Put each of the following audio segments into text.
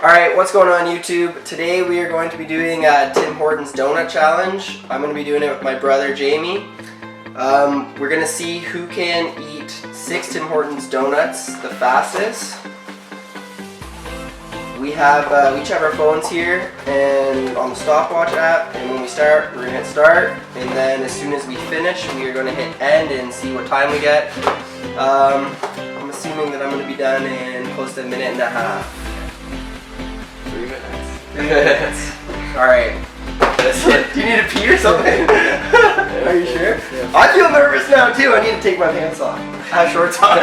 Alright, what's going on YouTube? Today we are going to be doing Tim Hortons Donut Challenge. I'm going to be doing it with my brother Jamie. We're going to see who can eat 6 Tim Hortons donuts the fastest. We have each have our phones here and on the stopwatch app, and when we start, we're going to hit start, and then as soon as we finish, we are going to hit end and see what time we get. I'm assuming that I'm going to be done in close to a minute and a half. 3 minutes. 3 minutes. Alright. Do you need to pee or something? Are you sure? Yeah. I feel nervous now too. I need to take my pants off. I have shorts on.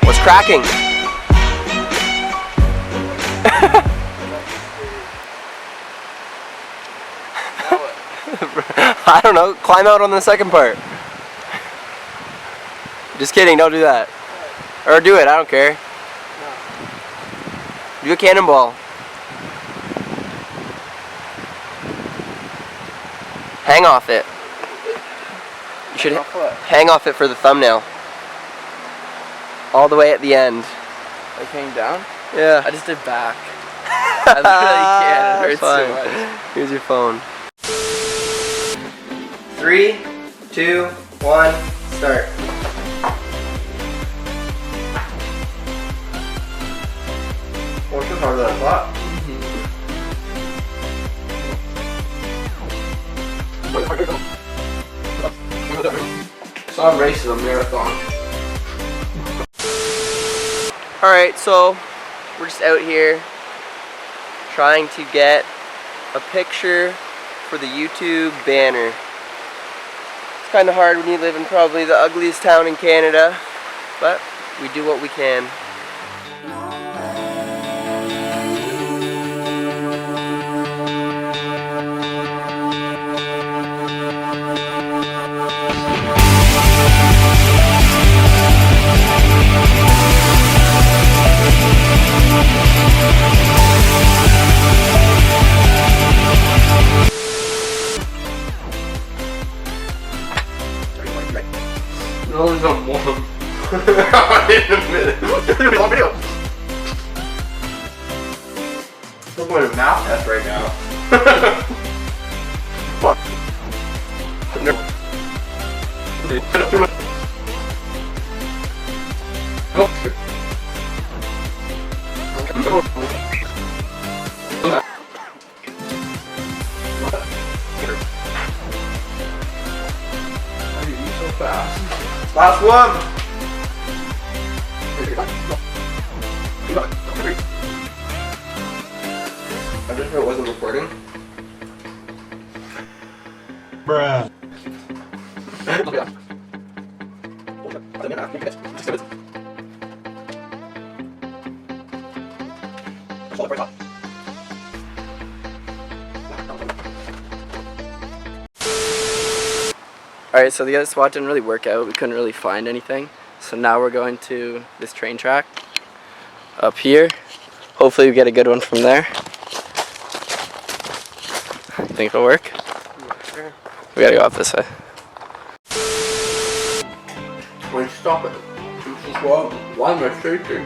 What's cracking? I don't know. Climb out on the second part. Just kidding, don't do that. Or do it, I don't care. Do a cannonball. Hang off it. You should hang off it for the thumbnail. All the way at the end. Like hang down? Yeah. I just did back. I literally can't. It hurts so much. Here's your phone. 3, 2, 1, start. Oh, it's harder than I thought. So I'm racing a marathon. Alright, so we're just out here trying to get a picture for the YouTube banner. It's kind of hard when you live in probably the ugliest town in Canada, but we do what we can. No, there's no more. In a minute. Long video. I'm going to math test right now. Fuck. Fast. Last one. I just heard it wasn't recording. Bruh. Alright, so the other spot didn't really work out. We couldn't really find anything. So now we're going to this train track up here. Hopefully we get a good one from there. Think it'll work? Sure. We gotta go up this way. Wait, stop it. Why am I shaking?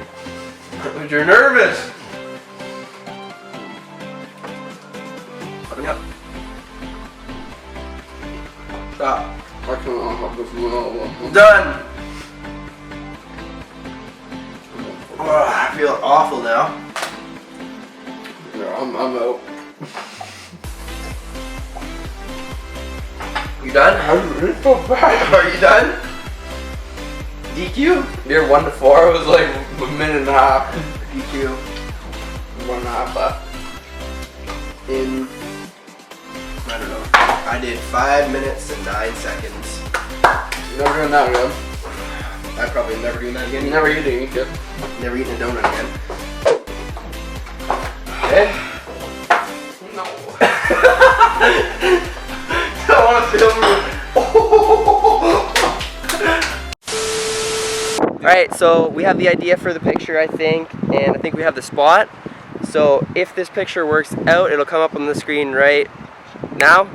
Because you're nervous. Open up. Stop. I can't have this one. Done. Oh, I feel awful now. Yeah, I'm out. You done? I'm so bad. Are you done? DQ? You're 1 to 4. It was like a minute and a half. DQ. 1.5 left. In, I don't know. I did 5 minutes and 9 seconds. You're never doing that again. I'm probably never doing that again. You're never eating it. Never eating a donut again. Okay. No. I want to film you. Alright, so we have the idea for the picture, I think, and I think we have the spot. So if this picture works out, it'll come up on the screen right now.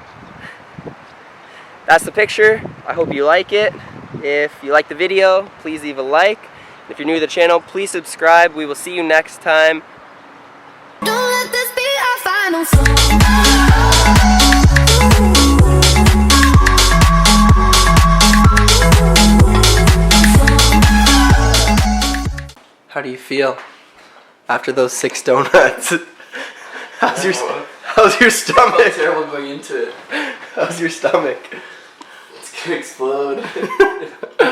That's the picture. I hope you like it. If you like the video, please leave a like. If you're new to the channel, please subscribe. We will see you next time. Don't let this be our final song. How do you feel after those 6 donuts? How's your stomach? Terrible going into it. How's your stomach? It's gonna explode.